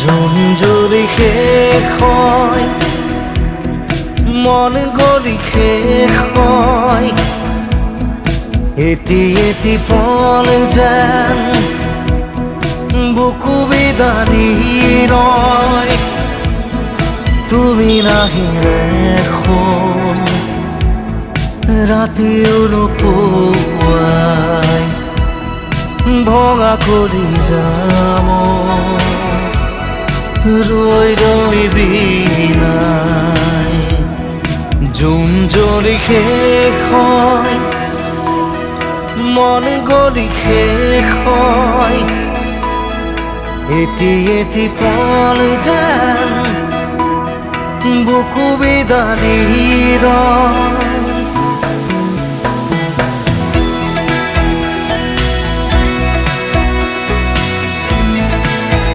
Zone জুৰি শেষ হয়, মন গলি শেষ হয়, এটি এটি পল যেন বুকু বিদাৰি ৰয়। তুমি নাহিলে এখন ৰাতিও নোপোৱাই ভঙা কৰি যাম ৰৈ ৰৈ বিনাই। জোন জ্বলি শেষ হয়, মন গলি শেষ হয়, এটি এটি পল যেন বুকু বিদাৰি ৰয়।